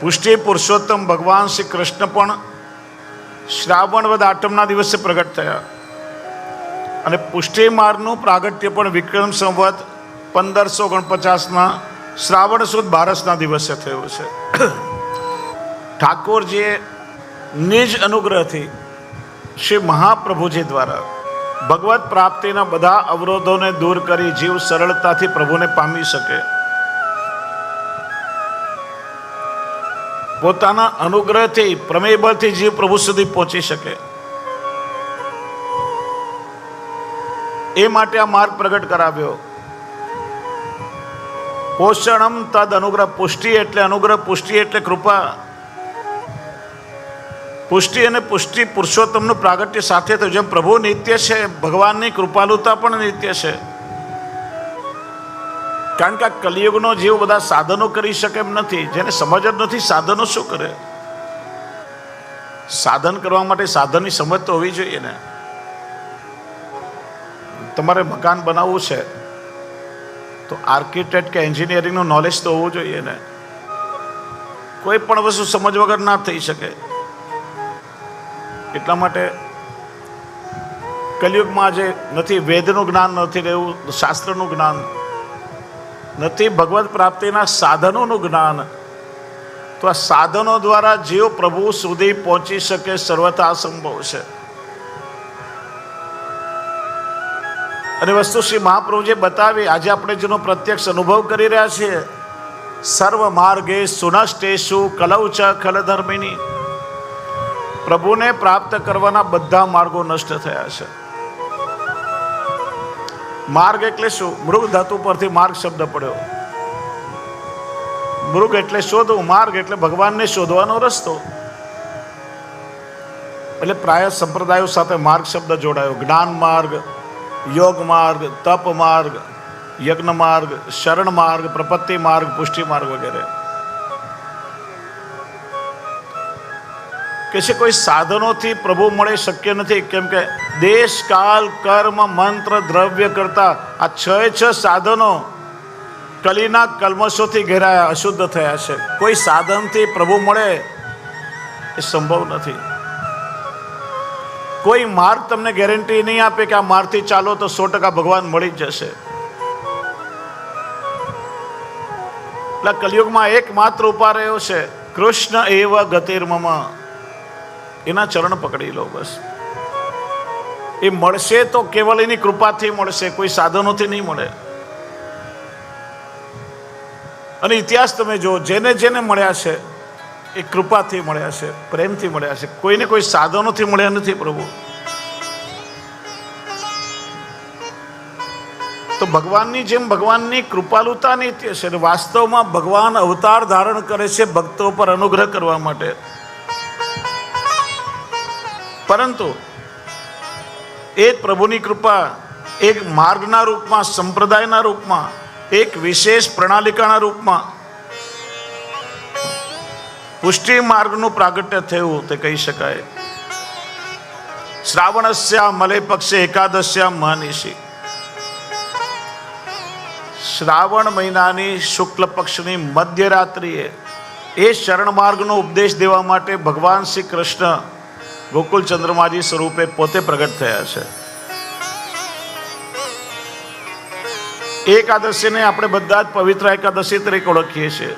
પુષ્ટિ પુરુષોત્તમ ભગવાન શ્રી કૃષ્ણ પણ શ્રાવણ વદ આઠમના દિવસે પ્રગટ થયા અને પુષ્ટિ માર્ગનું પ્રાગટ્ય પણ વિક્રમ સંવત 1549 શ્રાવણ સુદ 12ના દિવસે થયું છે. ઠાકોરજીએ નિજ અનુગ્રહથી શ્રી મહાપ્રભુજી દ્વારા ભગવત પ્રાપ્તિના બધા અવરોધોને દૂર કરી જીવ સરળતાથી પ્રભુને પામી શકે, પોતાના અનુગ્રહથી પ્રમેય બળથી જીવ પ્રભુ સુધી પહોંચી શકે, એ માટે આ માર્ગ પ્રગટ કરાવ્યો. પોષણમ તદ અનુગ્રહ. પુષ્ટિ એટલે અનુગ્રહ, પુષ્ટિ એટલે કૃપા. પુષ્ટિ અને પુષ્ટિ પુરુષોત્તમનું પ્રાગટ્ય સાથે થયું. જેમ પ્રભુ નિત્ય છે, ભગવાનની કૃપાલુતા પણ નિત્ય છે. કારણ કે આ કલિયુગનો જીવ બધા સાધનો કરી શકે એમ નથી. જેને સમજ જ નથી સાધનો શું કરે. સાધન કરવા માટે સાધનની સમજ તો હોવી જોઈએ ને. તમારે મકાન બનાવવું છે તો આર્કિટેક્ટ કે એન્જિનિયરિંગનું નોલેજ તો હોવું જોઈએ ને. કોઈ પણ વસ્તુ સમજ વગર ના થઈ શકે. એટલા માટે કલિયુગમાં જે નથી વેદનું જ્ઞાન નથી રહેવું, શાસ્ત્રનું જ્ઞાન નથી, ભગવત પ્રાપ્તિના સાધનોનું જ્ઞાન, તો આ સાધનો દ્વારા જીવ પ્રભુ સુધી પહોંચી શકે સર્વથા અસંભવ છે. અને વસ્તુ શ્રી મહાપ્રભુજીએ બતાવી, આજે આપણે જેનો પ્રત્યક્ષ અનુભવ કરી રહ્યા છીએ. સર્વ માર્ગે સુનષ્ટેશુ કલૌ ચ ખલધર્મિણી. પ્રભુને પ્રાપ્ત કરવાના બધા માર્ગો નષ્ટ થયા છે. માર્ગ એટલે શું? મૃગ ધાતુ પરથી માર્ગ શબ્દ પડ્યો. મૃગ એટલે શોધવું, માર્ગ એટલે ભગવાનને શોધવાનો રસ્તો. એટલે પ્રાય સંપ્રદાયો સાથે માર્ગ શબ્દ જોડાયો. જ્ઞાન માર્ગ, યોગ માર્ગ, તપ માર્ગ, યજ્ઞ માર્ગ, શરણ માર્ગ, પ્રપત્તિ માર્ગ, પુષ્ટિ માર્ગ વગેરે. કે છે કોઈ સાધનોથી પ્રભુ મળે શક્ય નથી. કેમ કે દેશ, કાલ, કર્મ, મંત્ર, દ્રવ્ય કરતા આ છ સાધનો કલીના કલ્મશોથી ઘેરાયા, અશુદ્ધ થયા છે. કોઈ સાધનથી પ્રભુ મળે એ સંભવ નથી. કોઈ માર્ગ તમને ગેરંટી નહીં આપે કે આ માર્ગથી ચાલો તો 100% ભગવાન મળી જ જશે. એટલે કલિયુગમાં એકમાત્ર ઉપાય રહ્યો છે, કૃષ્ણ એવ ગતિર્મમ. એના ચરણ પકડી લો બસ. એ મળશે તો કેવલ એની કૃપાથી મળશે, કોઈ સાધનોથી નહીં મળે. અને ઇતિહાસ તમે જો, જેને જેને મળ્યા છે એ કૃપાથી મળ્યા છે, પ્રેમથી મળ્યા છે. કોઈને કોઈ સાધનોથી મળ્યા નથી પ્રભુ. તો ભગવાનની જેમ ભગવાનની કૃપાલુતા નિત્ય છે. વાસ્તવમાં ભગવાન અવતાર ધારણ કરે છે ભક્તો પર અનુગ્રહ કરવા માટે. પરંતુ એ પ્રભુની કૃપા એક માર્ગના રૂપમાં, સંપ્રદાયના રૂપમાં, એક વિશેષ પ્રણાલિકાના રૂપમાં પુષ્ટિ માર્ગનું પ્રાગટ્ય થયું તે કહી શકાય. શ્રાવણસ્યા મલે પક્ષે એકાદશ્યા મહનિશી. શ્રાવણ મહિનાની શુક્લ પક્ષની મધ્યરાત્રિએ એ શરણ માર્ગનો ઉપદેશ દેવા માટે ભગવાન શ્રી કૃષ્ણ ગોકુલ ચંદ્રમાજી સ્વરૂપે પોતે પ્રગટ થયા છે. એકાદશીને આપણે બધા જ પવિત્ર એકાદશી તરીકે ઓળખીએ છીએ.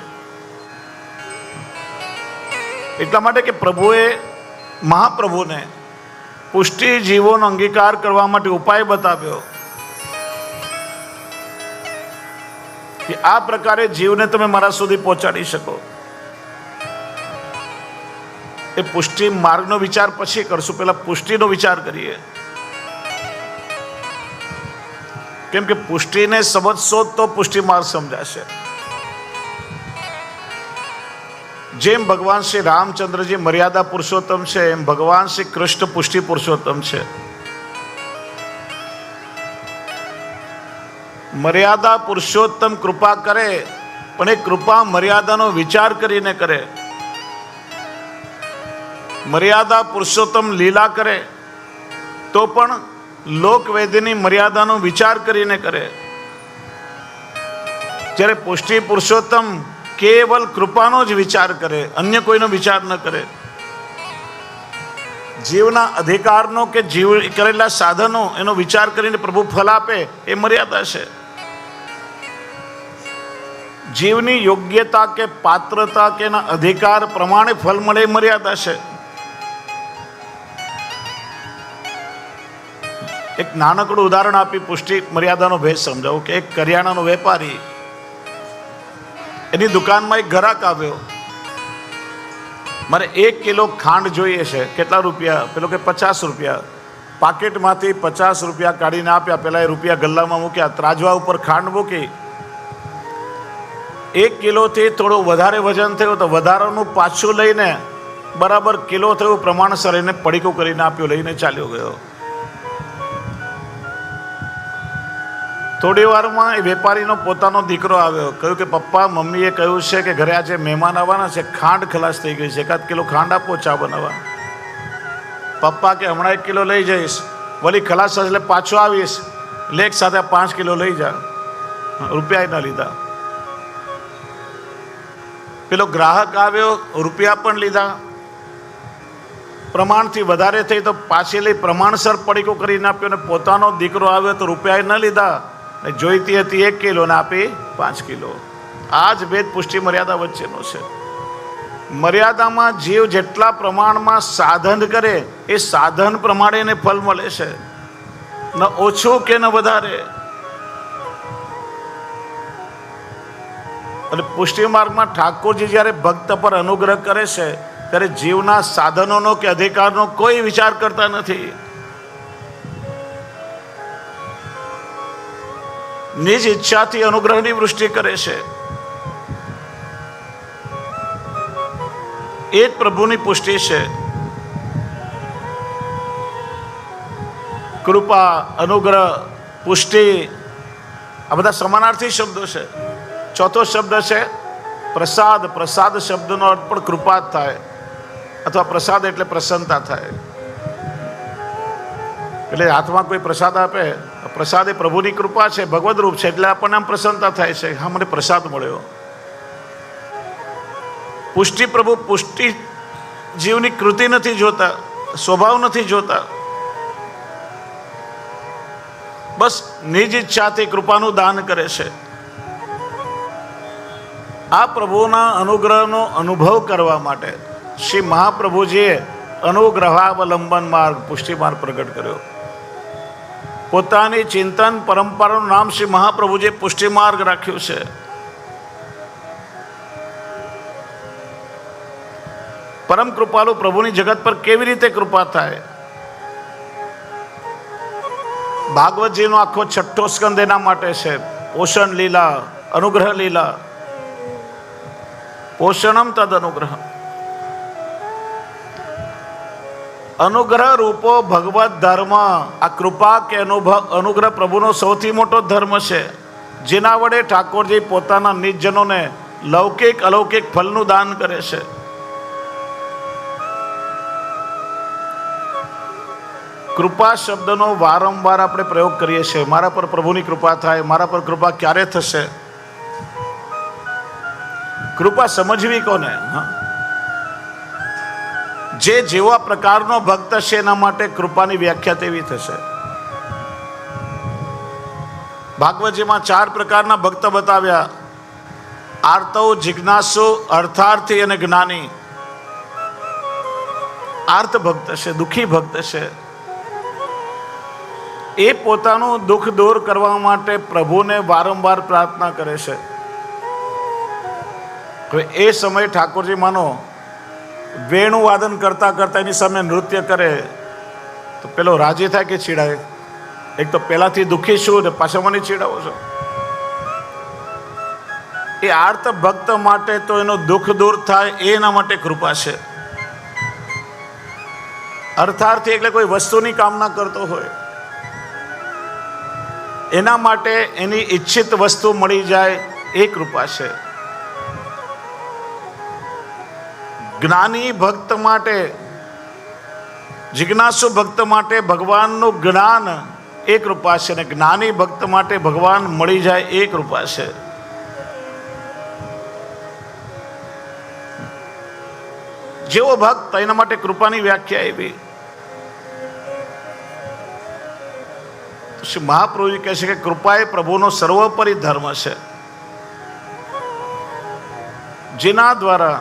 એટલા માટે કે પ્રભુએ, મહાપ્રભુને પુષ્ટિ જીવોનો અંગીકાર કરવા માટે ઉપાય બતાવ્યો કે આ પ્રકારે જીવને તમે મારા સુધી પહોંચાડી શકો. એ પુષ્ટિ માર્ગનો વિચાર પછી કરશું, પહેલા પુષ્ટિનો વિચાર કરીએ. કેમ કે પુષ્ટિને સમજશો તો પુષ્ટિ માર્ગ સમજાશે. જેમ ભગવાન શ્રી રામચંદ્રજી મર્યાદા પુરુષોત્તમ છે, એમ ભગવાન શ્રી કૃષ્ણ પુષ્ટિ પુરુષોત્તમ છે. મર્યાદા પુરુષોત્તમ કૃપા કરે, પણ એ કૃપા મર્યાદાનો વિચાર કરીને કરે. મર્યાદા પુરુષોત્તમ લીલા કરે તો પણ લોકવેદની મર્યાદાનો વિચાર કરીને કરે. જ્યારે પુષ્ટિ પુરુષોત્તમ કેવલ કૃપાનો જ વિચાર કરે, અન્ય કોઈનો વિચાર ન કરે. જીવના અધિકારનો કે જીવ કરેલા સાધનો એનો વિચાર કરીને પ્રભુ ફલ આપે એ મર્યાદા છે. જીવની યોગ્યતા કે પાત્રતા કે એના અધિકાર પ્રમાણે ફલ મળે એ મર્યાદા છે. એક નાનકડું ઉદાહરણ આપી પુષ્ટિ મર્યાદાનો ભેદ સમજાવું કે એક કરિયાણાનો વેપારી, એની દુકાનમાં એક ગ્રાહક આવ્યો, મારે 1 કિલો ખાંડ જોઈએ છે. કેટલા રૂપિયા? પેલો કે 50 રૂપિયા. પાકેટમાંથી 50 રૂપિયા કાઢીને આપ્યા. પેલા એ રૂપિયા ગલ્લામાં મૂક્યા, ત્રાજવા ઉપર ખાંડ મૂકી. 1 કિલોથી થોડું વધારે વજન થયું તો વધારાનું પાછું લઈને બરાબર કિલો થયું પ્રમાણસર એને પડીકું કરીને આપ્યું, લઈને ચાલ્યો ગયો. થોડી વારમાં એ વેપારીનો પોતાનો દીકરો આવ્યો, કહ્યું કે પપ્પા, મમ્મીએ કહ્યું છે કે ઘરે આજે મહેમાન આવવાના છે, ખાંડ ખલાસ થઈ ગઈ છે, 1 કિલો ખાંડ આપો ચા બનાવવા. પપ્પા કે હમણાં 1 કિલો લઈ જઈશ, વળી ખલાસ એટલે પાછો આવીશ, લેખ સાથે 5 કિલો લઈ જા. રૂપિયા ન લીધા. પેલો ગ્રાહક આવ્યો, રૂપિયા પણ લીધા, પ્રમાણથી વધારે થઈ તો પાછી લઈ પ્રમાણસર પડીકો કરીને આપ્યો. અને પોતાનો દીકરો આવ્યો તો રૂપિયા ન લીધા, જોઈતી હતી 1 કિલો ને આપી 5 કિલો. આ જ ભેદ પુષ્ટિ મર્યાદા વચ્ચેનો છે. મર્યાદામાં જીવ જેટલા પ્રમાણમાં સાધન કરે એ સાધન પ્રમાણે એને ફલ મળે છે, ન ઓછું કે ન વધારે. અને પુષ્ટિ માર્ગમાં ઠાકોરજી જ્યારે ભક્ત પર અનુગ્રહ કરે છે ત્યારે જીવના સાધનોનો કે અધિકારનો કોઈ વિચાર કરતા નથી. નિજ ઈચ્છાથી અનુગ્રહની વૃષ્ટિ કરે છે. એ જ પ્રભુની પુષ્ટિ છે. કૃપા, અનુગ્રહ, પુષ્ટિ આ બધા સમાનાર્થી શબ્દો છે. ચોથો શબ્દ છે પ્રસાદ. પ્રસાદ શબ્દનો અર્થ પણ કૃપા જ થાય, અથવા પ્રસાદ એટલે પ્રસન્નતા થાય. એટલે હાથમાં કોઈ પ્રસાદ આપે, પ્રસાદ એ પ્રભુની કૃપા છે, ભગવદ રૂપ છે, એટલે આપણને આમ પ્રસન્નતા થાય છે, હા મને પ્રસાદ મળ્યો. પુષ્ટિ પ્રભુ પુષ્ટિ જીવની કૃતિ નથી જોતા, સ્વભાવ નથી જોતા, બસ નિજ ઈચ્છાથી કૃપાનું દાન કરે છે. આ પ્રભુના અનુગ્રહનો અનુભવ કરવા માટે શ્રી મહાપ્રભુજીએ અનુગ્રહાવલંબન માર્ગ, પુષ્ટિ માર્ગ પ્રગટ કર્યો. પોતાની ચિંતન પરંપરાનું નામ શ્રી મહાપ્રભુજીએ પુષ્ટિ માર્ગ રાખ્યું છે. પરમ કૃપાલુ પ્રભુની જગત પર કેવી રીતે કૃપા થાય? ભાગવતજીનો આખો 6ઠ્ઠો સ્કંદ એના માટે છે. પોષણ લીલા, અનુગ્રહ લીલા. પોષણમ તદ અનુગ્રહ. અનુગ્રહ રૂપો ભગવત ધર્મ. આ કૃપા કે અનુગ્રહ પ્રભુનો સૌથી મોટો ધર્મ છે, જેના વડે ઠાકોરજી પોતાના નિજજનોને લૌકિક અલૌકિક ફલનું દાન કરે છે. કૃપા શબ્દનો વારંવાર આપણે પ્રયોગ કરીએ છીએ. મારા પર પ્રભુની કૃપા થાય, મારા પર કૃપા ક્યારે થશે? કૃપા સમજવી કોને? જે જેવા પ્રકારનો ભક્ત છે એના માટે કૃપાની વ્યાખ્યા તેવી થશે. ભાગવતજીમાં 4 પ્રકારના ભક્ત બતાવ્યા: આર્તૌ, જિજ્ઞાસુ, અર્થાર્થી અને જ્ઞાની. આર્ત ભક્ત છે, દુઃખી ભક્ત છે. એ પોતાનું દુઃખ દૂર કરવા માટે પ્રભુને વારંવાર પ્રાર્થના કરે છે. હવે એ સમયે ઠાકોરજી માનો વેણુ વાદન કરતા કરતા એની સામે નૃત્ય કરે તો પેલો રાજી થાય કે ચીડાય? એક તો પહેલાથી દુઃખી છું ને પાછા મને ચીડાવો છો. એ આર્ત ભક્ત માટે તો એનો દુઃખ દૂર થાય એના માટે કૃપા છે. અર્થાર્થી એટલે કોઈ વસ્તુની કામના કરતો હોય, એના માટે એની ઈચ્છિત વસ્તુ મળી જાય એ કૃપા છે. જ્ઞાની ભક્ત માટે, જિજ્ઞાસુ ભક્ત માટે ભગવાનનું જ્ઞાન એ કૃપા છે, અને જ્ઞાની ભક્ત માટે ભગવાન મળી જાય એ કૃપા છે. જેવો ભક્ત એના માટે કૃપાની વ્યાખ્યા એવી. શ્રી મહાપ્રભુજી કહે છે કે કૃપા એ પ્રભુનો સર્વોપરી ધર્મ છે, જેના દ્વારા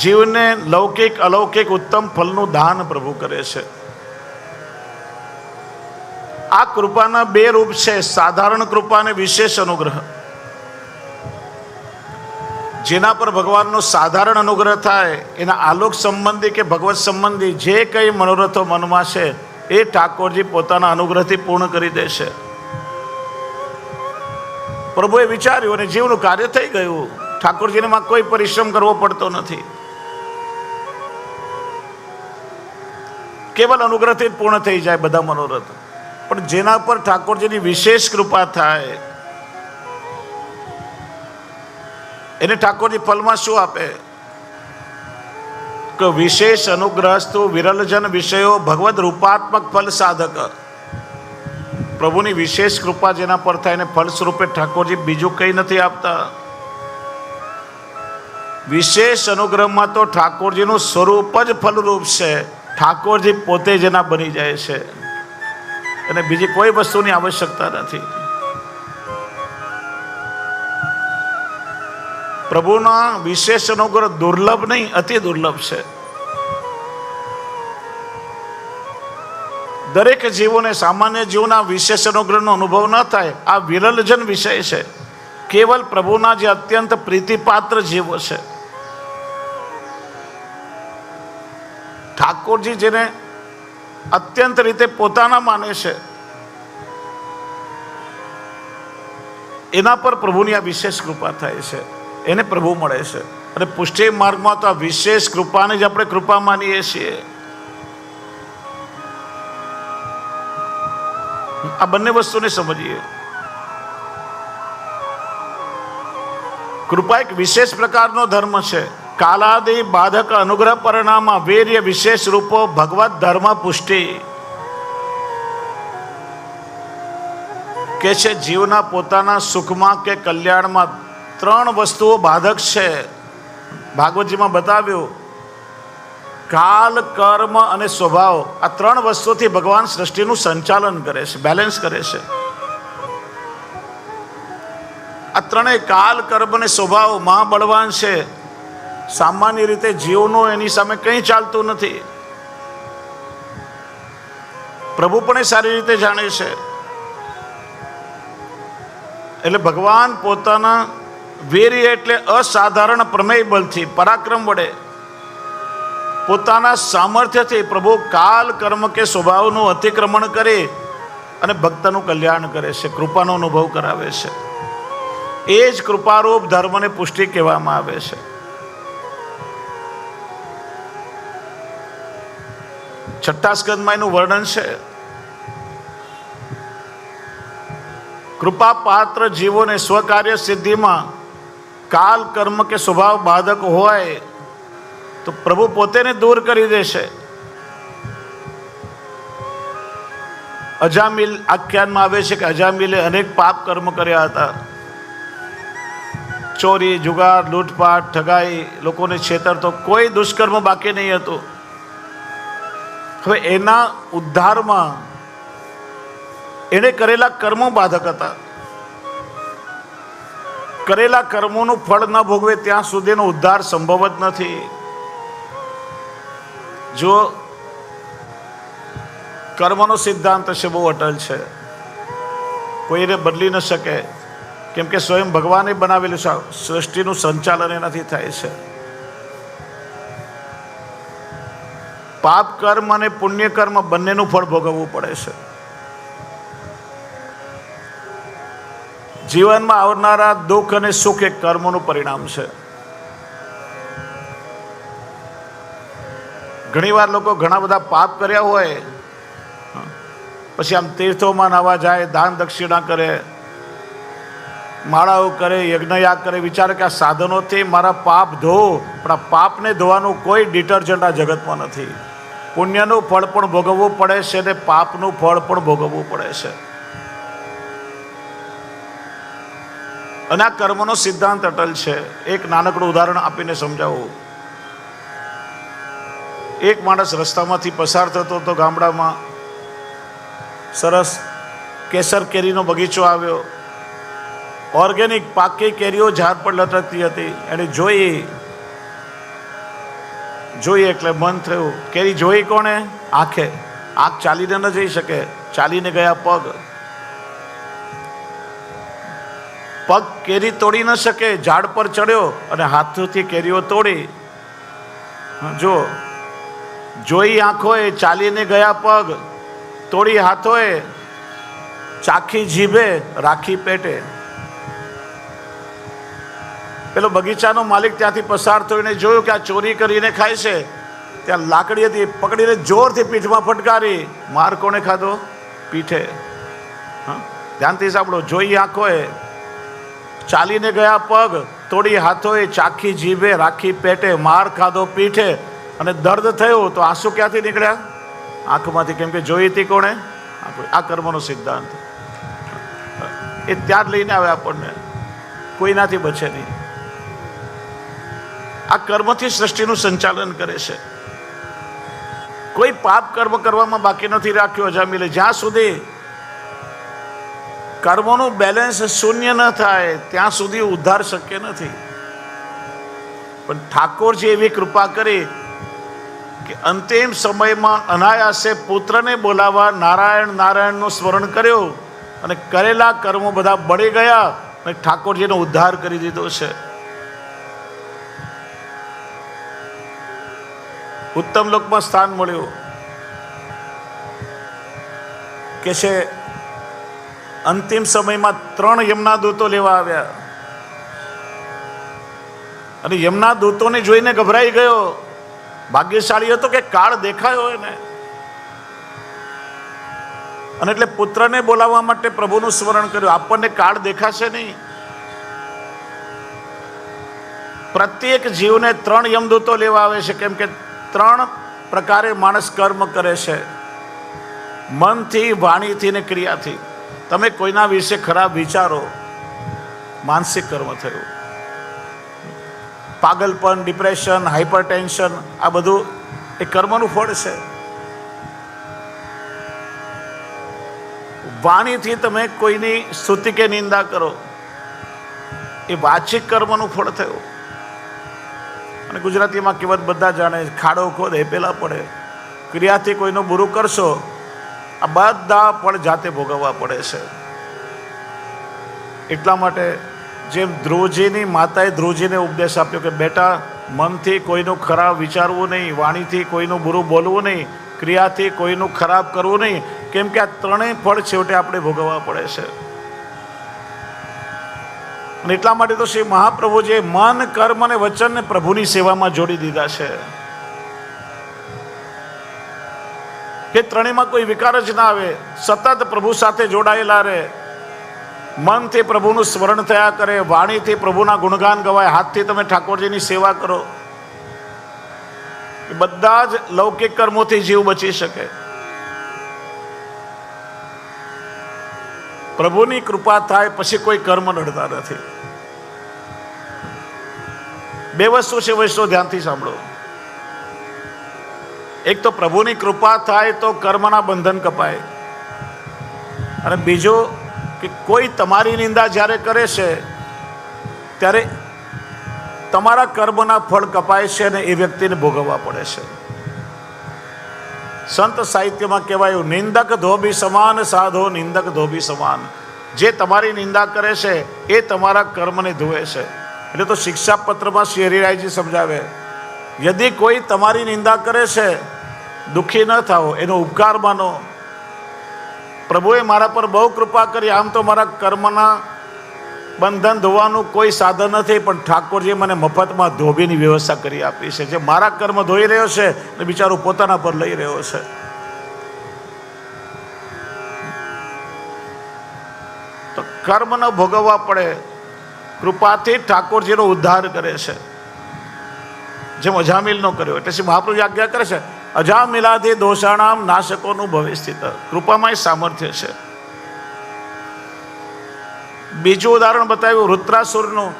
જીવને લૌકિક અલૌકિક ઉત્તમ ફલનું દાન પ્રભુ કરે છે. આ કૃપાના બે રૂપ છે, સાધારણ કૃપા અને વિશેષ અનુગ્રહ. જેના પર ભગવાનનો સાધારણ અનુગ્રહ થાય, એના આલોક સંબંધી કે ભગવત સંબંધી જે કંઈ મનોરથો મનમાં છે એ ઠાકોરજી પોતાના અનુગ્રહથી પૂર્ણ કરી દેશે. પ્રભુએ વિચાર્યું અને જીવનું કાર્ય થઈ ગયું. ઠાકોરજીને માં કોઈ પરિશ્રમ કરવો પડતો નથી, કેવલ અનુગ્રહથી પૂર્ણ થઈ જાય બધા મનોરથ. પણ જેના પર ઠાકોરજીની વિશેષ કૃપા થાય એને ઠાકોરજી ફલમાં શું આપે કે વિશેષ અનુગ્રહસ્તુ વિરલજન વિષયો ભગવદ રૂપાત્મક ફલ સાધક. પ્રભુની વિશેષ કૃપા જેના પર થાય એને ફલ સ્વરૂપે ઠાકોરજી બીજું કંઈ નથી આપતા. વિશેષ અનુગ્રહમાં તો ઠાકોરજીનું સ્વરૂપ જ ફલરૂપ છે. ઠાકોરજી પોતે જેના બની જાય છે અને બીજી કોઈ વસ્તુની આવશ્યકતા નથી. પ્રભુના વિશેષ અનુગ્રહ દુર્લભ નહીં, અતિ દુર્લભ છે. દરેક જીવોને, સામાન્ય જીવના વિશેષ અનુગ્રહનો અનુભવ ન થાય. આ વિરલજન વિષય છે. કેવલ પ્રભુના જે અત્યંત પ્રીતિપાત્ર જીવો છે, ઠાકોરજી જેને અત્યંત રીતે પોતાના માને છે, એના પર પ્રભુની આ વિશેષ કૃપા થાય છે, એને પ્રભુ મળે છે. અને પુષ્ટિ માર્ગમાં તો આ વિશેષ કૃપાને જ આપણે કૃપા માનીએ છીએ. આ બંને વસ્તુને સમજીએ. કૃપા એક વિશેષ પ્રકારનો ધર્મ છે. કાલાદિ બાધક અનુગ્રહ પરિણામ વીર્ય વિશેષ રૂપો ભગવત ધર્મ પુષ્ટિ. કે છે જીવના પોતાના સુખમાં કે કલ્યાણમાં ત્રણ વસ્તુઓ બાધક છે. ભાગવતજીમાં બતાવ્યું, કાલ, કર્મ અને સ્વભાવ. આ ત્રણ વસ્તુથી ભગવાન સૃષ્ટિનું સંચાલન કરે છે, બેલેન્સ કરે છે. આ ત્રણેય કાલ, કર્મ અને સ્વભાવ મહાબળવાન છે. સામાન્ય રીતે જીવનું એની સામે કંઈ ચાલતું નથી. પ્રભુ પણ એ સારી રીતે જાણે છે. એટલે ભગવાન પોતાના વીર્ય એટલે અસાધારણ પ્રમેય બલથી, પરાક્રમ વડે, પોતાના સામર્થ્યથી પ્રભુ કાલ, કર્મ કે સ્વભાવનું અતિક્રમણ કરે અને ભક્તનું કલ્યાણ કરે છે, કૃપાનો અનુભવ કરાવે છે. એ જ કૃપારૂપ ધર્મને પુષ્ટિ કહેવામાં આવે છે. છઠ્ઠા સ્કંદમાં એનું વર્ણન છે. કૃપા પાત્ર જીવોને સ્વકાર્ય સિદ્ધિમાં કાલ, કર્મ કે સ્વભાવ બાધક હોય તો પ્રભુ પોતેને દૂર કરી દેશે. અજામિલ આખ્યાનમાં આવે છે કે અજામિલે અનેક પાપ કર્મ કર્યા હતા. ચોરી, જુગાર, લૂંટપાટ, ઠગાઈ, લોકોને છેતરતો, કોઈ દુષ્કર્મ બાકી નહીં હતું. હવે એના ઉદ્ધારમાં એણે કરેલા કર્મો બાધક હતા. કરેલા કર્મોનું ફળ ન ભોગવે ત્યાં સુધીનો ઉદ્ધાર સંભવ જ નથી. જો કર્મનો સિદ્ધાંત છે બહુ અટલ છે, કોઈને બદલી ન શકે. કેમ કે સ્વયં ભગવાને બનાવેલું સૃષ્ટિનું સંચાલન એનાથી થાય છે. પાપ કર્મ અને પુણ્ય કર્મ બંનેનું ફળ ભોગવવું પડે છે. જીવનમાં આવનારા દુઃખ અને સુખ એ કર્મોનું પરિણામ છે. ઘણીવાર લોકો ઘણા બધા પાપ કર્યા હોય પછી આમ તીર્થોમાં નાવા જાય, દાન દક્ષિણા કરે, માળાઓ કરે, યજ્ઞયાગ કરે, વિચારે કે આ સાધનોથી મારા પાપ ધોવું. પણ આ પાપને ધોવાનું કોઈ ડિટર્જન્ટ આ જગતમાં નથી. પુણ્યનું ફળ પણ ભોગવવું પડે છે અને પાપનું ફળ પણ ભોગવવું પડે છે. અને આ કર્મનો સિદ્ધાંત અટલ છે. એક નાનકડું ઉદાહરણ આપીને સમજાવું. એક માણસ રસ્તામાંથી પસાર થતો હતો ગામડામાં, સરસ કેસર કેરીનો બગીચો આવ્યો, ઓર્ગેનિક પાકી કેરીઓ ઝાડ પર લટકતી હતી. એને જોઈ એટલે મન થયું. કેરી જોઈ કોણે? આંખે. આંખ ચાલીને ન જઈ શકે, ચાલીને ગયા પગ. પગ કેરી તોડી ન શકે, ઝાડ પર ચડ્યો અને હાથોથી કેરીઓ તોડી. જોઈ આંખોએ, ચાલીને ગયા પગ, તોડી હાથોએ, ચાખી જીભે, રાખી પેટે. પેલો બગીચાનો માલિક ત્યાંથી પસાર થઈને જોયું કે આ ચોરી કરીને ખાય છે. ત્યાં લાકડી હતી, પકડીને જોરથી પીઠમાં ફટકારી. માર કોણે ખાધો? પીઠે. ધ્યાનથી સાંભળો. જોઈ આંખોએ, ચાલીને ગયા પગ, તોડી હાથોએ, ચાખી જીભે, રાખી પેટે, માર ખાધો પીઠે. અને દર્દ થયું તો આંસુ ક્યાંથી નીકળ્યા? આંખમાંથી. કેમ કે જોઈ હતી કોણે? આ કર્મનો સિદ્ધાંત એ ત્યાં જ લઈને આવે આપણને, કોઈનાથી બચે નહીં. આ કર્મથી સૃષ્ટિનું સંચાલન કરે છે. કોઈ પાપ કર્મ કરવામાં બાકી નથી રાખ્યું અજામિલે. જ્યાં સુધી કર્મોનું બેલેન્સ શૂન્ય ન થાય ત્યાં સુધી ઉદ્ધાર શક્ય નથી. પણ ઠાકોરજી એવી કૃપા કરી કે અંતિમ સમયમાં અનાયાસે પુત્રને બોલાવવા નારાયણ નારાયણનું સ્મરણ કર્યું અને કરેલા કર્મો બધા બળી ગયા અને ઠાકોરજીનો ઉદ્ધાર કરી દીધો છે. ઉત્તમ લોકમાં સ્થાન મળ્યું. કે છે અંતિમ સમયમાં 3 યમના દૂતો લેવા આવ્યા અને યમના દૂતોને જોઈને ગભરાઈ ગયો. ભાગ્યશાળી હતો કે કાળ દેખાયો એને. અને એટલે પુત્રને બોલાવવા માટે પ્રભુનું સ્મરણ કર્યું. આપણને કાળ દેખાશે નહીં. પ્રત્યેક જીવને 3 યમદૂતો લેવા આવે છે. કેમ કે 3 પ્રકારે માણસ કર્મ કરે છે: મનથી, વાણીથી ને ક્રિયાથી. તમે કોઈના વિશે ખરાબ વિચારો, માનસિક કર્મ થયું. પાગલપન, ડિપ્રેશન, હાઇપરટેન્શન, આ બધું એ કર્મનું ફળ છે. વાણીથી તમે કોઈની સ્તુતિ કે નિંદા કરો, એ વાચિક કર્મનું ફળ થયું. અને ગુજરાતીમાં કહેવત બધા જાણે, ખાડો ખોદે પેલા પડે. ક્રિયાથી કોઈનું બુરું કરશો, આ બધા પણ જાતે ભોગવવા પડે છે. એટલા માટે જેમ ધ્રુવજીની માતાએ ધ્રુવજીને ઉપદેશ આપ્યો કે બેટા, મનથી કોઈનું ખરાબ વિચારવું નહીં, વાણીથી કોઈનું બુરું બોલવું નહીં, ક્રિયાથી કોઈનું ખરાબ કરવું નહીં. કેમ કે આ 3 ફળ છેવટે આપણે ભોગવવા પડે છે. અને એટલા માટે તો શ્રી મહાપ્રભુજીએ મન, કર્મ અને વચનને પ્રભુની સેવામાં જોડી દીધા છે કે 3માં કોઈ વિકાર જ ના આવે. સતત પ્રભુ સાથે જોડાયેલા રહે. મનથી પ્રભુનું સ્મરણ થયા કરે, વાણીથી પ્રભુના ગુણગાન ગવાય, હાથથી તમે ઠાકોરજીની સેવા કરો. બધા જ લૌકિક કર્મોથી જીવ બચી શકે. પ્રભુની કૃપા થાય પછી કોઈ કર્મ નડતા નથી. 2 વસ્તુ છે, વૈષ્ણવ ધ્યાનથી સાંભળો. એક તો પ્રભુની કૃપા થાય તો કર્મના બંધન કપાય, અને બીજો કે કોઈ તમારી નિંદા જ્યારે કરે છે ત્યારે તમારા કર્મના ફળ કપાય છે અને એ વ્યક્તિને ભોગવવા પડે છે. સંત સાહિત્યમાં કહેવાયું, નિંદક ધોબી સમાન, સાધો નિંદક ધોબી સમાન. જે તમારી નિંદા કરે છે એ તમારા કર્મને ધોવે છે. એટલે તો શિક્ષાપત્રમાં શ્રી હરિરાયજી સમજાવે, યદિ કોઈ તમારી નિંદા કરે છે, દુઃખી ન થાઓ, એનો ઉપકાર માનો. પ્રભુએ મારા પર બહુ કૃપા કરી. આમ તો મારા કર્મના બંધન ધોવાનું કોઈ સાધન નથી, પણ ઠાકોરજીએ મને મફતમાં ધોબીની વ્યવસ્થા કરી આપી છે. જે મારા કર્મ ધોઈ રહ્યો છે ને બિચારો પોતાના પર લઈ રહ્યો છે. તો કર્મ ન ભોગવવા પડે. કૃપાથી ઠાકોરજીનો ઉદ્ધાર કરે છે, જેમ અજામિલનો કર્યો. એટલે શ્રી મહાપ્રભુ આજ્ઞા કરે છે, અજામિલાથી દોષાણામ નાશકોનું ભવે સ્થિત. કૃપામાં એ સામર્થ્ય છે. બીજું ઉદાહરણ બતાવ્યું વૃત્રાસુરનું.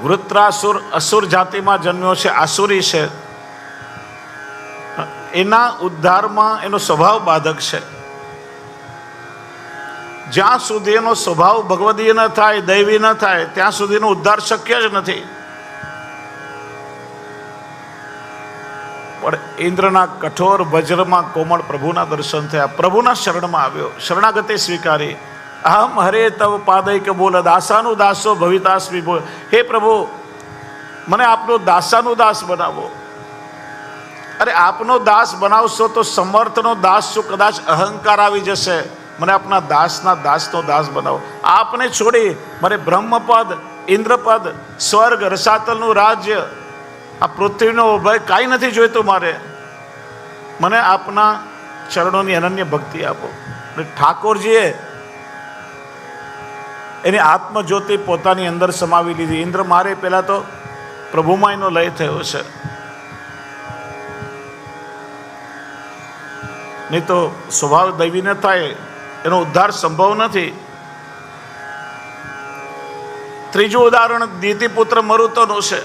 વૃત્રાસુર અસુર જાતિમાં જન્મ્યો છે, આસુરી છે. એના ઉદ્ધારમાં એનો સ્વભાવ બાધક છે. જ્યાં સુધી એનો સ્વભાવ ભગવદીય ન થાય, દૈવી ન થાય, ત્યાં સુધીનો ઉદ્ધાર શક્ય જ નથી. પણ ઇન્દ્રના કઠોર વજ્રમાં કોમળ પ્રભુના દર્શન થયા. પ્રભુના શરણમાં આવ્યો, શરણાગતિ સ્વીકારી. અહમ હરે તવ પાદૈક બોલ દાસાનું દાસો ભવિતાસ્મી બોલ. હે પ્રભુ, મને આપનો દાસાનું દાસ બનાવો. અરે આપનો દાસ બનાવશો તો સમર્થનો દાસ શું કદાચ અહંકાર આવી જશે. મને આપના દાસના દાસનો દાસ બનાવો. આપને છોડી મારે બ્રહ્મપદ, ઇન્દ્રપદ, સ્વર્ગ, રસાતલનું રાજ્ય, આ પૃથ્વીનો ભય કાંઈ નથી જોઈતું મારે. મને આપના ચરણોની અનન્ય ભક્તિ આપો. ઠાકોરજીએ એની આત્મજ્યોતિ પોતાની અંદર સમાવી લીધી. ઇન્દ્ર મારે પહેલા તો પ્રભુમાં એનો લય થયો છે, નહીં તો સ્વભાવ દૈવી ન થાય એનો ઉદ્ધાર સંભવ નથી. ત્રીજું ઉદાહરણ દિતિપુત્ર મરુતોનું છે.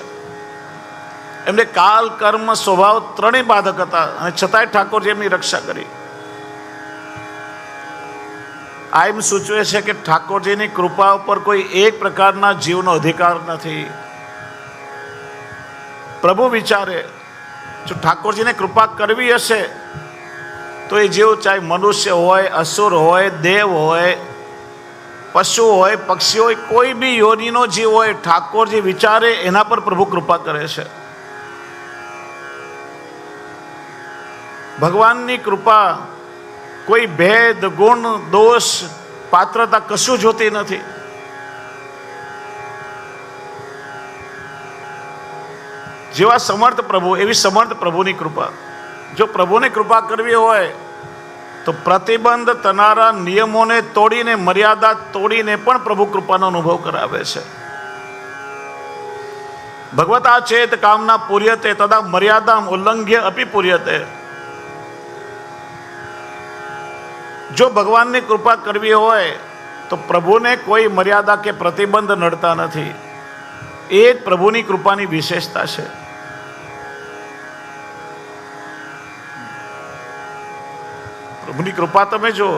એમને કાલ, કર્મ, સ્વભાવ ત્રણેય બાધક હતા અને છતાંય ઠાકોરજી એમની રક્ષા કરી. આ એમ સૂચવે છે કે ઠાકોરજીની કૃપા ઉપર કોઈ એક પ્રકારના જીવનો અધિકાર નથી. પ્રભુ વિચારે જો ઠાકોરજીને કૃપા કરવી હશે તો એ જીવ ચાહે મનુષ્ય હોય, અસુર હોય, દેવ હોય, પશુ હોય, પક્ષી હોય, કોઈ બી યોનિનો જીવ હોય, ઠાકોરજી વિચારે એના પર પ્રભુ કૃપા કરે છે. ભગવાનની કૃપા કોઈ ભેદ, ગુણ, દોષ, પાત્રતા કશું જોતી નથી. જેવા સમર્થ પ્રભુ એવી સમર્થ પ્રભુની કૃપા. જો પ્રભુને કૃપા કરવી હોય તો પ્રતિબંધ તનારા નિયમોને તોડીને, મર્યાદા તોડીને પણ પ્રભુ કૃપાનો અનુભવ કરાવે છે. ભગવતા ચેત કામના પૂર્યતે તદા મર્યાદામ ઉલ્લંઘ્ય અપી પૂર્યતે. જો ભગવાનની કૃપા કરવી હોય તો પ્રભુને કોઈ મર્યાદા કે પ્રતિબંધ નડતા નથી. એ જ પ્રભુની કૃપાની વિશેષતા છે. પ્રભુની કૃપા તમે જો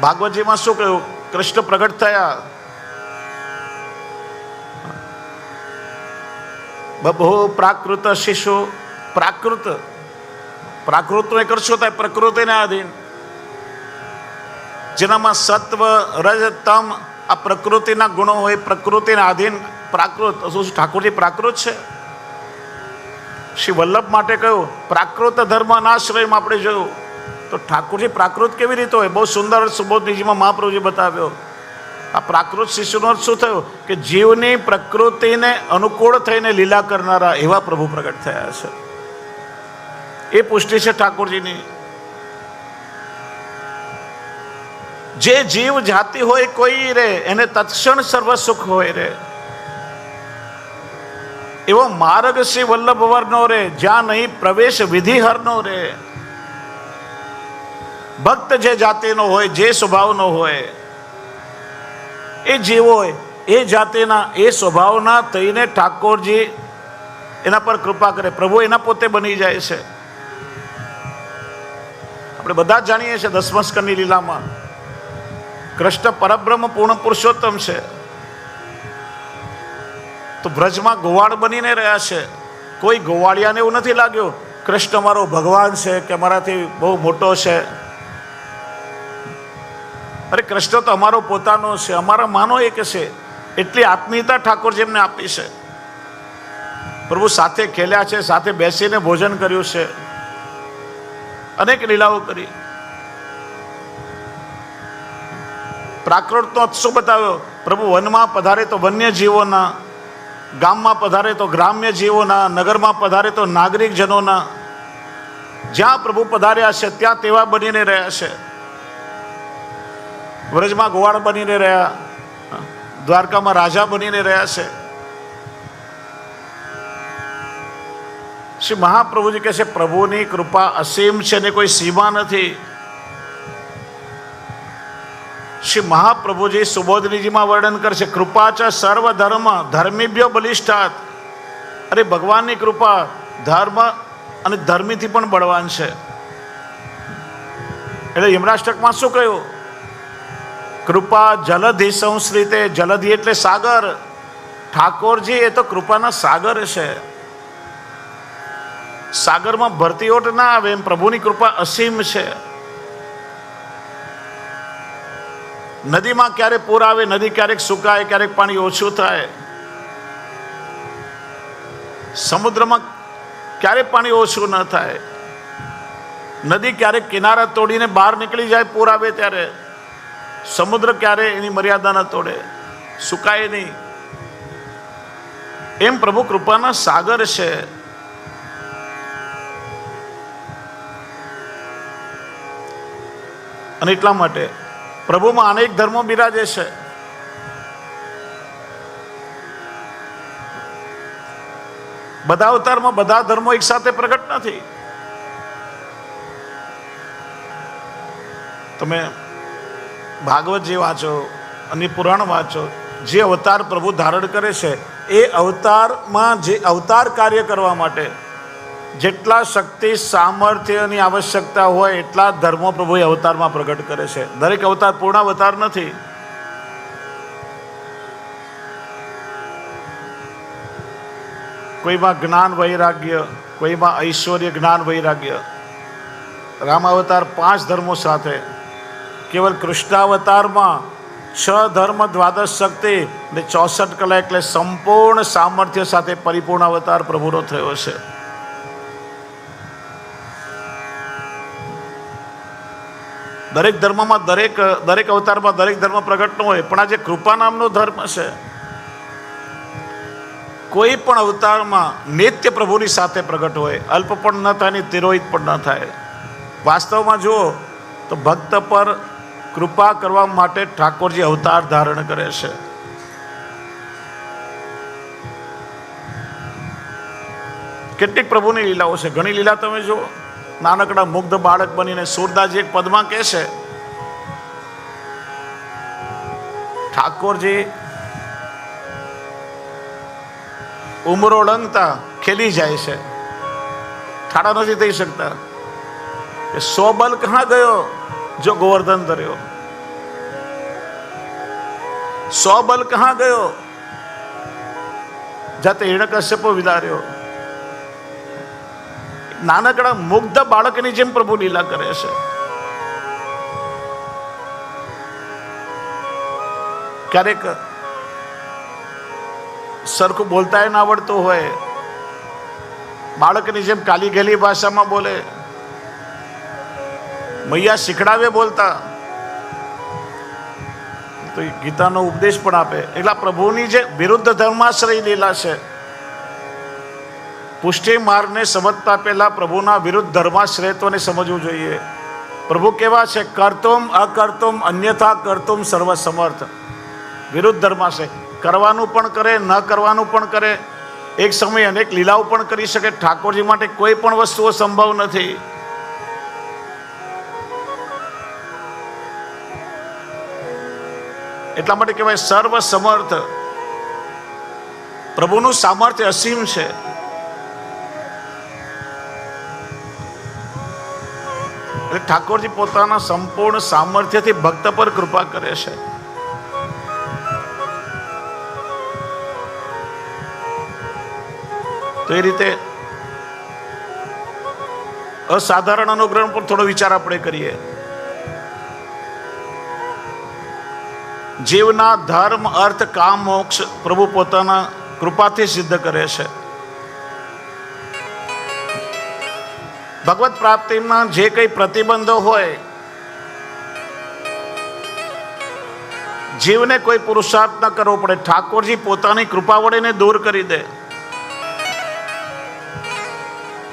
ભાગવતજીમાં શું કહ્યું? કૃષ્ણ પ્રગટ થયા, બહુ પ્રાકૃત શિશુ. પ્રાકૃત કરશો તો પ્રકૃતિને આધીન, જેનામાં સત્વ, રજ, તમ આ પ્રકૃતિના ગુણો હોય, પ્રકૃતિના આધીન પ્રાકૃત. ઠાકોરજી પ્રાકૃત છે. શ્રી વલ્લભ માટે કહ્યું પ્રાકૃત ધર્મનાશ્રયમાં આપણે જોયું તો ઠાકોરજી પ્રાકૃત કેવી રીતે હોય? બહુ સુંદર સુબોધનીજીમાં મહાપ્રભુજી બતાવ્યો. આ પ્રાકૃત શિશુનો અર્થ શું થયો? કે જીવની પ્રકૃતિને અનુકૂળ થઈને લીલા કરનારા એવા પ્રભુ પ્રગટ થયા છે. એ પુષ્ટિ છે ઠાકોરજીની. જે જીવ જાતિ હોય કોઈ રે, એને તત્ક્ષણ સર્વ સુખ હોય રે. એવો માર્ગ શ્રી વલ્લભ વર્ણો રે, જ્યાં નહીં પ્રવેશ વિધિ હરનો રે. ભક્ત જે જાતિનો હોય, જે સ્વભાવનો હોય, એ જીવ હોય, એ જાતિના, એ સ્વભાવના થઈને ઠાકોરજી એના પર કૃપા કરે. પ્રભુ એના પોતે બની જાય છે. આપણે બધા જ જાણીએ છીએ દસમા સ્કંદની લીલામાં કૃષ્ણ પરબ્રહ્મ પૂર્ણ પુરુષોત્તમ છે. તો બ્રજમાં ગોવાળ બનીને રહ્યા છે. કોઈ ગોવાળિયાને એવું નથી લાગ્યું કૃષ્ણ મારો ભગવાન છે કે મારાથી બહુ મોટો છે. અરે કૃષ્ણ તો અમારો પોતાનો છે, અમારા માનો એક છે. એટલી આત્મીયતા ઠાકોરજી એમને આપી છે. પ્રભુ સાથે ખેલ્યા છે, સાથે બેસીને ભોજન કર્યું છે, અનેક લીલાઓ કરી. પ્રાકૃતનો શું બતાવ્યો? પ્રભુ વનમાં પધારે તો વન્ય જીવોના, ગામમાં પધારે તો ગ્રામ્ય જીવોના, નગરમાં પધારે તો નાગરિક જનોના. જ્યાં પ્રભુ પધાર્યા છે ત્યાં તેવા બનીને રહ્યા છે. વ્રજમાં ગોવાળ બનીને રહ્યા, દ્વારકામાં રાજા બનીને રહ્યા છે. શ્રી મહાપ્રભુજી કહે છે પ્રભુની કૃપા અસીમ છે ને કોઈ સીમા નથી. શ્રી મહાપ્રભુજી સુબોધનીજીમાં વર્ણન કરશે કૃપા ચ સર્વ ધર્મ ધર્મીભ્યો બલિષ્ઠાત. અરે ભગવાનની કૃપા ધર્મ અને ધર્મીથી પણ બળવાન છે. એટલે યમરાષ્ટકમાં શું કહ્યું? કૃપા જલધિ સંશ્રિતે. જલધિ એટલે સાગર. ઠાકોરજી એ તો કૃપાના સાગર છે. સાગરમાં ભરતી ઓટ ના આવે એમ પ્રભુની કૃપા અસીમ છે. નદીમાં ક્યારેક પૂર આવે, નદી ક્યારેક સુકાય, ક્યારેક પાણી ઓછું થાય. સમુદ્રમાં ક્યારેક પાણી ઓછું ન થાય. નદી ક્યારેક કિનારા તોડીને બહાર નીકળી જાય પૂર આવે ત્યારે. સમુદ્ર ક્યારે એની મર્યાદા ન તોડે, સુકાય નહીં. એમ પ્રભુ કૃપાના સાગર છે. અને એટલા માટે પ્રભુમાં અનેક ધર્મો બિરાજે છે. બધા અવતારમાં બધા ધર્મો એક સાથે પ્રગટ નથી. તમે ભાગવત જે વાંચો, અને પુરાણ વાંચો, જે અવતાર પ્રભુ ધારણ કરે છે એ અવતારમાં જે અવતાર કાર્ય કરવા માટે જેટલા શક્તિ સામર્થ્યની આવશ્યકતા હોય એટલા ધર્મો પ્રભુ એ અવતારમાં પ્રગટ કરે છે. દરેક અવતાર પૂર્ણ અવતાર નથી. કોઈમાં જ્ઞાન વૈરાગ્ય, કોઈમાં ઐશ્વર્ય જ્ઞાન વૈરાગ્ય. રામાવતાર 5 ધર્મો સાથે, કેવલ કૃષ્ણાવતારમાં 6 ધર્મ 12 શક્તિ ને 64 કલા, એટલે સંપૂર્ણ સામર્થ્ય સાથે પરિપૂર્ણ અવતાર પ્રભુનો થયો છે. દરેક ધર્મમાં દરેક અવતારમાં દરેક ધર્મ પ્રગટ ન હોય, પણ આ જે કૃપા નામનો ધર્મ છે, કોઈ પણ અવતારમાં નિત્ય પ્રભુની સાથે પ્રગટ હોય. અલ્પ પણ ન થાય ને તિરોહિત પણ ન થાય. વાસ્તવમાં જુઓ તો ભક્ત પર કૃપા કરવા માટે ઠાકોરજી અવતાર ધારણ કરે છે. કેટલીક પ્રભુની લીલાઓ છે. ઘણી લીલા તમે જુઓ. નાનકડા મુગ્ધ બાળક બનીને સૂરદાસજી એક પદમાં કહે છે, ઠાકોરજી ઉમરો લંગતા ખેલી જાય છે, ઠાડા નથી થઈ શકતા. કે 100 બલ કહા ગયો જો ગોવર્ધન ધર્યો. 100 બલ કહા ગયો જાતે હિરણ્યકશ્યપ વિદાર્યો. નાનકડા મુગ્ધ બાળકની જેમ પ્રભુ લીલા કરે છે. ક્યારેક સરખું બોલતા ના આવડતું હોય, બાળકની જેમ કાલી ગેલી ભાષામાં બોલે. મૈયા શીખડાવે બોલતા તો ગીતાનો ઉપદેશ પણ આપે. એટલા પ્રભુની જે વિરુદ્ધ ધર્માશ્રય લીલા છે, પુષ્ટિ માર્ગને સમજતા પહેલા પ્રભુના વિરુદ્ધ ધર્માશ્રયત્વને સમજવું જોઈએ. પ્રભુ કેવા છે? કર્તુમ અકર્તુમ અન્યથા કર્તુમ સર્વ સમર્થ. વિરુદ્ધ ધર્માશ્રય, કરવાનું પણ કરે, ન કરવાનું પણ કરે, એક સમયે અનેક લીલાઓ પણ કરી શકે. ઠાકોરજી માટે કોઈ પણ વસ્તુઓ સંભવ નથી. એટલા માટે કહેવાય સર્વ સમર્થ. પ્રભુનું સામર્થ્ય અસીમ છે. એટલે ઠાકોરજી પોતાના સંપૂર્ણ સામર્થ્યથી ભક્ત પર કૃપા કરે છે. તો એ રીતે અસાધારણ અનુગ્રહ પર થોડો વિચાર આપણે કરીએ. જીવના ધર્મ, અર્થ, કામ, મોક્ષ પ્રભુ પોતાના કૃપાથી સિદ્ધ કરે છે. ભગવત પ્રાપ્તિમાં જે કંઈ પ્રતિબંધો હોય, જીવને કોઈ પુરુષાર્થ ન કરવો પડે, ઠાકોરજી પોતાની કૃપા વડે દૂર કરી દે.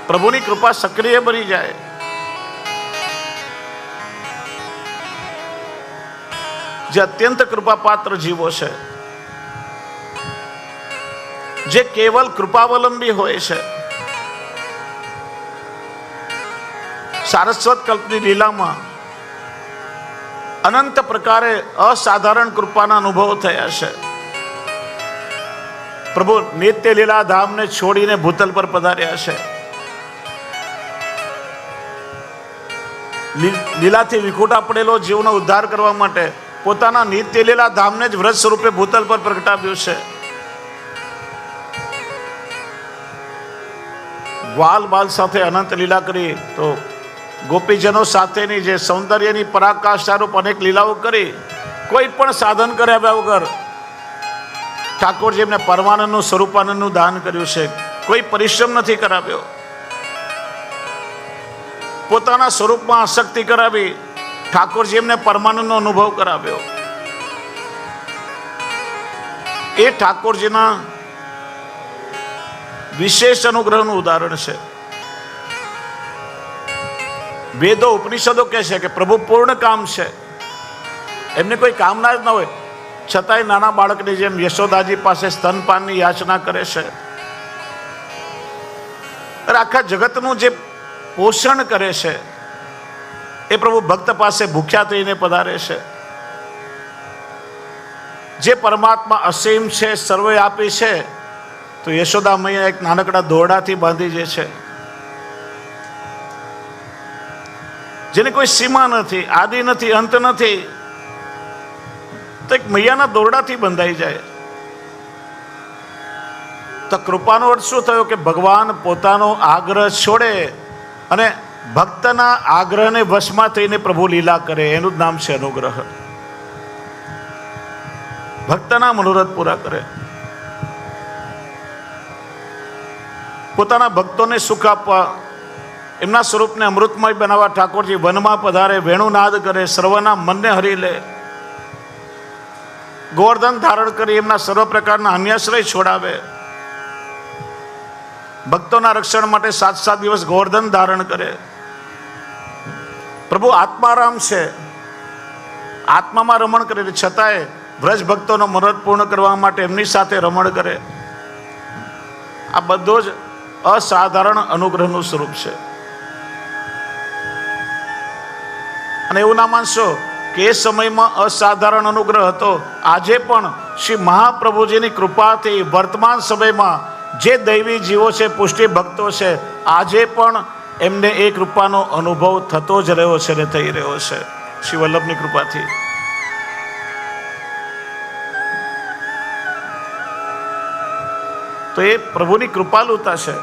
પ્રભુની કૃપા સક્રિય બની જાય. જે અત્યંત કૃપાપાત્ર જીવો છે, જે કેવલ કૃપાવલંબી હોય છે, સારસ્વત કલ્પની લીલામાં અનંત પ્રકારે અસાધારણ કૃપાના અનુભવ થયા છે. પ્રભુ નિત્ય લીલા ધામને છોડીને ભૂતલ પર પધાર્યા છે. લીલાથી વિખૂટા પડેલો જીવનો ઉદ્ધાર કરવા માટે પોતાના નિત્ય લીલા ધામને જ વ્રત સ્વરૂપે ભૂતલ પર પ્રગટાવ્યું છે. ગ્વાલ બાલ સાથે અનંત લીલા કરી તો ગોપીજનો સાથેની જે સૌંદર્યની પરાકાષ્ઠારૂપ અનેક લીલાઓ કરી, કોઈ પણ સાધન કર્યા વગર ઠાકોરજી એમને પરમાનંદનું સ્વરૂપાનંદનું દાન કર્યું છે. કોઈ પરિશ્રમ નથી કરાવ્યો. પોતાના સ્વરૂપમાં આસક્તિ કરાવી ઠાકોરજી એમને પરમાનંદનો અનુભવ કરાવ્યો. એ ઠાકોરજીના વિશેષ અનુગ્રહનું ઉદાહરણ છે. વેદો ઉપનિષદો કહે છે કે પ્રભુ પૂર્ણ કામ છે, એમને કોઈ કામના જ ન હોય, છતાંય નાના બાળકની જેમ યશોદાજી પાસે સ્તનપાનની યાચના કરે છે. આખા જગતનું જે પોષણ કરે છે એ પ્રભુ ભક્ત પાસે ભૂખ્યા થઈને પધારે છે. જે પરમાત્મા અસીમ છે, સર્વવ્યાપી છે, તો યશોદા મૈયા એક નાનકડા દોરડાથી બાંધી જે છે, જેની કોઈ સીમા નથી, આદિ નથી, અંત નથી, તો એક મૈયાના દોરડાથી બંધાઈ જાય. તો કૃપાનો અર્થ શું થયો કે ભગવાન પોતાનો આગ્રહ છોડે અને ભક્તના આગ્રહને વશમાં થઈને પ્રભુ લીલા કરે. એનું જ નામ છે અનુગ્રહ. ભક્તના મનોરથ પૂરા કરે, પોતાના ભક્તોને સુખ આપવા, એમના સ્વરૂપને અમૃતમય બનાવવા ઠાકોરજી વનમાં પધારે, વેણુનાદ કરે, સર્વના મનને હરી લે, ગોવર્ધન ધારણ કરી એમના સર્વ પ્રકારના અન્યાશ્રય છોડાવે, ભક્તોના રક્ષણ માટે 7 દિવસ ગોવર્ધન ધારણ કરે. પ્રભુ આત્મારામ છે, આત્મામાં રમણ કરે, છતાંય વ્રજ ભક્તોનો મનોરથ પૂર્ણ કરવા માટે એમની સાથે રમણ કરે. આ બધો જ અસાધારણ અનુગ્રહનું સ્વરૂપ છે. અને એવું ના માનશો કે એ સમયમાં અસાધારણ અનુગ્રહ હતો, આજે પણ શ્રી મહાપ્રભુજીની કૃપાથી વર્તમાન સમયમાં જે દૈવી જીવો છે, પુષ્ટિ ભક્તો છે, આજે પણ એમને એ કૃપાનો અનુભવ થતો જ રહ્યો છે ને થઈ રહ્યો છે શ્રી વલ્લભની કૃપાથી. તો એ પ્રભુની કૃપાલુતા છે.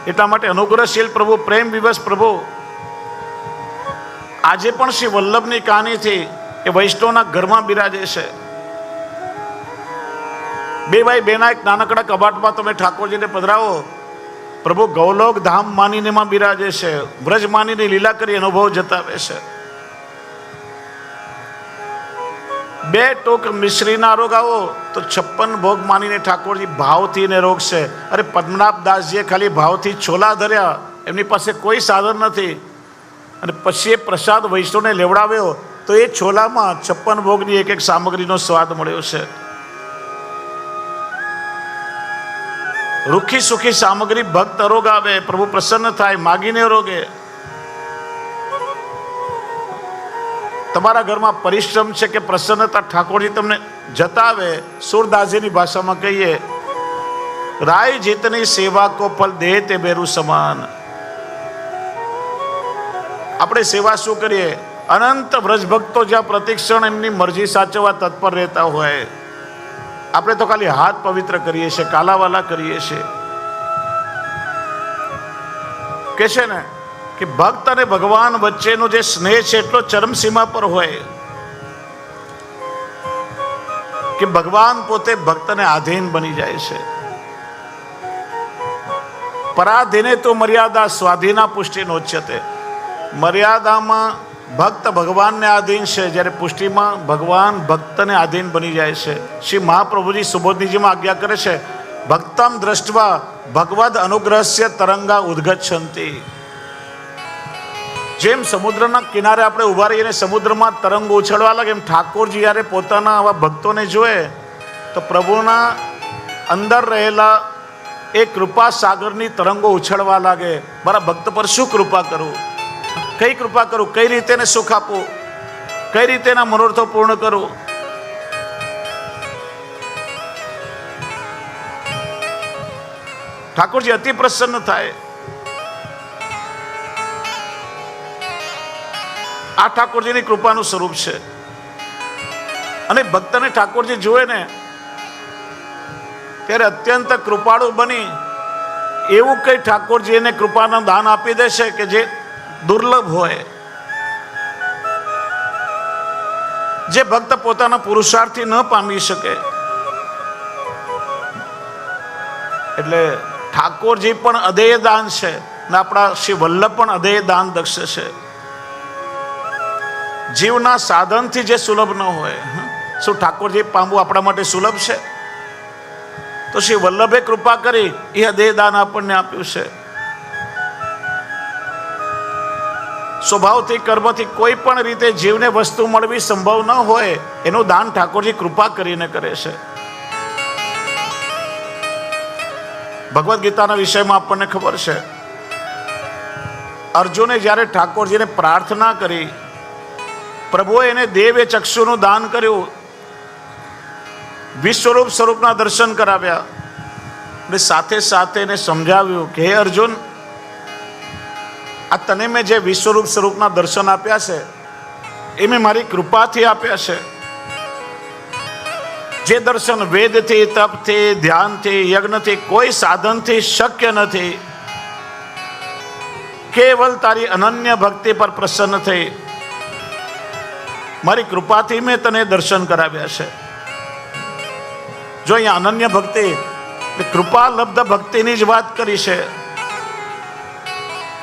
એટલા માટે અનુગ્રહશીલ પ્રભુ, પ્રેમ વિવશ પ્રભુ આજે પણ શ્રી વલ્લભની કહાનીથી એ વૈષ્ણવના ઘરમાં બિરાજે છે. બે ભાઈ બેના એક નાનકડા કબાટમાં તમે ઠાકોરજીને પધરાવો, પ્રભુ ગૌલોક ધામ માનીને માં બિરાજે છે, વ્રજ માનીને લીલા કરી અનુભવ જતાવે છે. 2 ટોક મિશ્રીના રોગ આવો તો 56 ભોગ માનીને ઠાકોરજી ભાવથી ને રોગ છે. અરે પદ્મનાભદાસજીએ ખાલી ભાવથી છોલા ધર્યા, એમની પાસે કોઈ સાધન નથી, અને પછી એ પ્રસાદ વૈષ્ણવને લેવડાવ્યો તો એ છોલામાં 56 ભોગની એક સામગ્રીનો સ્વાદ મળ્યો છે. રૂખી સુખી સામગ્રી ભક્ત રોગ આવે, પ્રભુ પ્રસન્ન થાય, માગીને રોગે. તમારા ઘરમાં પરિશ્રમ છે કે પ્રસન્નતા ઠાકોરજી તમને જતાવે. સુરદાસજીની ભાષામાં કહીએ, રાય જીતની સેવા કો ફલ દે તે બેરું સમાન. આપણે સેવા શું કરીએ? અનંત વ્રજભક્તો જ્યાં પ્રતિક્ષણ એમની મરજી સાચવવા તત્પર રહેતા હોય, આપણે તો ખાલી હાથ પવિત્ર કરીએ છીએ, કાલાવાલા કરીએ છીએ. કે છે ને કે ભક્ત અને ભગવાન વચ્ચેનો જે સ્નેહ છે એટલો ચરમસીમા પર હોય કે ભગવાન પોતે ભક્તને આધીન બની જાય છે. પરાધીને તો મર્યાદા સ્વાધીના પુષ્ટિ નોચ્યતે. મર્યાદામાં ભક્ત ભગવાનને આધીન છે, જ્યારે પુષ્ટિમાં ભગવાન ભક્તને આધીન બની જાય છે. શ્રી મહાપ્રભુજી સુબોધનીજીમાં આજ્ઞા કરે છે, ભક્તમ દ્રષ્ટવા ભગવદ અનુગ્રહસ્ય તરંગા ઉદ્ગચ્છન્તિ. જેમ સમુદ્રના કિનારે આપણે ઉભા રહીને સમુદ્રમાં તરંગો ઉછળવા લાગે, એમ ઠાકોરજી જ્યારે પોતાના આવા ભક્તોને જોએ તો પ્રભુના અંદર રહેલા એ કૃપા સાગરની તરંગો ઉછળવા લાગે. મારા ભક્ત પર શું કૃપા કરું, કઈ કૃપા કરું, કઈ રીતે એને સુખ આપું, કઈ રીતે એના મનોરથો પૂર્ણ કરું. ઠાકોરજી અતિ પ્રસન્ન થાય. આ ઠાકોરજીની કૃપાનું સ્વરૂપ છે. અને ભક્તને ઠાકોરજી જુએ ને ત્યારે અત્યંત કૃપાળુ બની એવું કઈ ઠાકોરજી એને કૃપાનું દાન આપી દેશે કે જે દુર્લભ હોય, જે ભક્ત પોતાના પુરુષાર્થથી ન પામી શકે. એટલે ઠાકોરજી પણ અધેય દાન છે ને આપણા શ્રી વલ્લભ પણ અધેય દાન દક્ષ છે. જીવના સાધનથી જે સુલભ ન હોય, શું ઠાકોરજી પામવું આપણા માટે સુલભ છે? તો શ્રી વલ્લભે કૃપા કરી એ અધેય દાન આપણને આપ્યું છે. સ્વભાવથી કર્મથી કોઈ પણ રીતે જીવને વસ્તુ મળવી સંભવ ન હોય એનું દાન ઠાકોરજી કૃપા કરીને કરે છે. ભગવદ્ ગીતાના વિષયમાં આપણને ખબર છે, અર્જુને જ્યારે ઠાકોરજીને પ્રાર્થના કરી, પ્રભુએ એને દેવે ચક્ષુનું દાન કર્યું, વિશ્વરૂપ સ્વરૂપના દર્શન કરાવ્યા અને સાથે સાથે એને સમજાવ્યું કે હે અર્જુન, આ તને મેં જે વિશ્વરૂપ સ્વરૂપના દર્શન આપ્યા છે એ મેં મારી કૃપાથી આપ્યા છે. જે દર્શન વેદથી, તપથી, ધ્યાનથી, યજ્ઞથી, કોઈ સાધનથી શક્ય નથી. કેવલ તારી અનન્ય ભક્તિ પર પ્રસન્ન થઈ મારી કૃપાથી મેં તને દર્શન કરાવ્યા છે. જો અહીંયા અનન્ય ભક્તિ, કૃપાલબ્ધ ભક્તિની જ વાત કરી છે.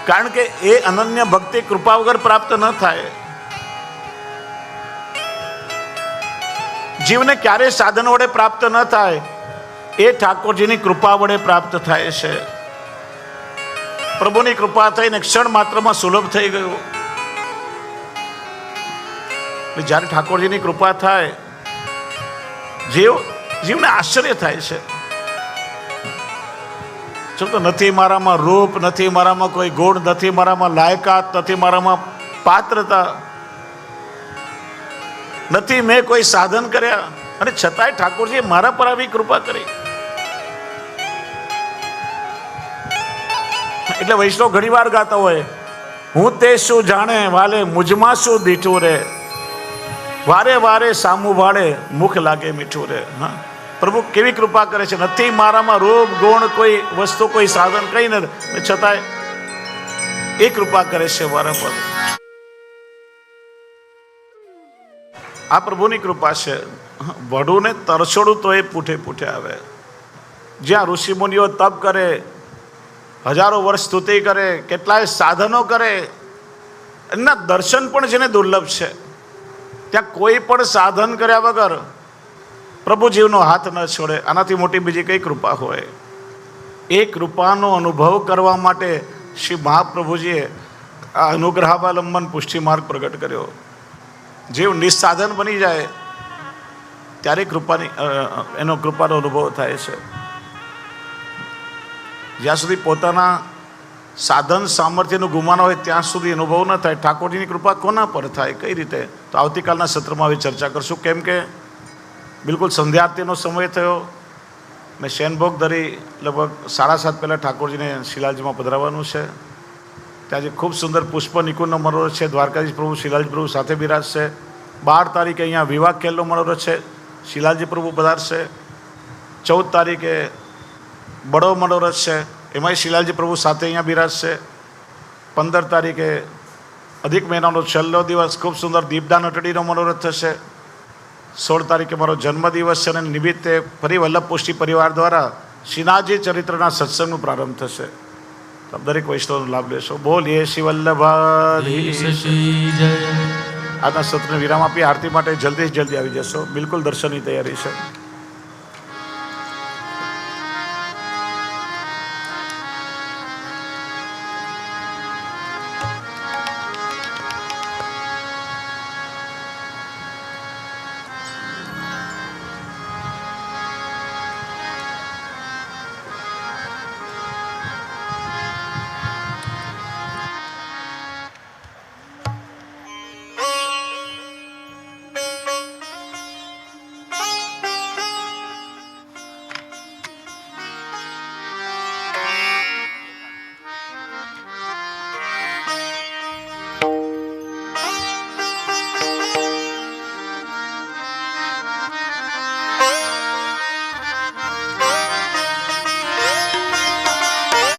કારણ કે એ અનન્ય ભક્તિ કૃપા વગર પ્રાપ્ત ન થાય. જીવને ક્યારે સાધન વડે પ્રાપ્ત ન થાય, એ ઠાકોરજીની કૃપા વડે પ્રાપ્ત થાય છે. પ્રભુની કૃપા થઈને ક્ષણ માત્રમાં સુલભ થઈ ગયું. જ્યારે ઠાકોરજીની કૃપા થાય, જીવને આશ્ચર્ય થાય છે. તો નથી મારામાં રૂપ, નથી મારામાં કોઈ ગુણ, નથી મારામાં લાયકાત, નથી મારામાં પાત્રતા, નથી મેં કોઈ સાધન કર્યા, અને છતાંય ઠાકોરજીએ મારા પર આવી કૃપા કરી. એટલે વૈષ્ણવ ઘણી વાર ગાતા હોય, હું તે શું જાણે વાલે મુજમાં શું દીઠું રે, વારે વારે સામું વાળે મુખ લાગે મીઠું રે. હા, પ્રભુ કેવી કૃપા કરે છે. નથી મારામાં રૂપ, ગુણ, કોઈ વસ્તુ, કોઈ સાધન કઈ નથી, છતાંય એ કૃપા કરે છે વારંવાર. આ પ્રભુની કૃપા છે. વઢુને તરછોડું તો એ પૂઠે પૂઠે આવે. જ્યાં ઋષિ મુનિઓ તપ કરે, હજારો વર્ષ સ્તુતિ કરે, કેટલાય સાધનો કરે, એના દર્શન પણ જેને દુર્લભ છે, ત્યાં કોઈ પણ સાધન કર્યા વગર પ્રભુ જીવનો હાથ ન છોડે. આનાથી મોટી બીજી કઈ કૃપા હોય? એ કૃપાનો અનુભવ કરવા માટે શ્રી મહાપ્રભુજીએ આ અનુગ્રહાવલંબન પુષ્ટિ માર્ગ પ્રગટ કર્યો. જીવ નિસ્સાધન બની જાય ત્યારે એનો કૃપાનો અનુભવ થાય છે. જ્યાં સુધી પોતાના સાધન સામર્થ્યનું ગુમાન હોય ત્યાં સુધી અનુભવ ન થાય. ઠાકોરજીની કૃપા કોના પર થાય, કઈ રીતે? તો આવતીકાલના સત્રમાં આવી ચર્ચા કરશું. કેમ કે બિલકુલ સંધ્યાઆરતીનો સમય થયો. મેં શયનભોગ ધરી લગભગ 7:30 પહેલાં ઠાકોરજીને શિલાજીમાં પધરાવવાનું છે. ત્યાં ખૂબ સુંદર પુષ્પ નિકુંજનો મનોરથ છે. દ્વારકાધીશ પ્રભુ, શિલાજી પ્રભુ સાથે બિરાજશે. 12 તારીખે અહીંયા વિવાહ ખેલનો મનોરથ છે, શિલાજી પ્રભુ પધારશે. 14 તારીખે બડો મનોરથ છે, એમાંય શિલાજી પ્રભુ સાથે અહીંયા બિરાજશે. 15 તારીખે અધિક મહિનાનો છેલ્લો દિવસ ખૂબ સુંદર દીપદાન અટડીનો મનોરથ થશે. 16 તારીખે મારો જન્મદિવસ છે, અને નિમિત્તે ફરી વલ્લભ પુષ્ટિ પરિવાર દ્વારા શ્રીનાથજી ચરિત્રના સત્સંગનો પ્રારંભ થશે. દરેક વૈષ્ણવનો લાભ લેશો. બોલીએ શ્રી વલ્લભાધીશ. આજના સત્રને વિરામ આપી આરતી માટે જલ્દી આવી જશો. બિલકુલ દર્શનની તૈયારી છે.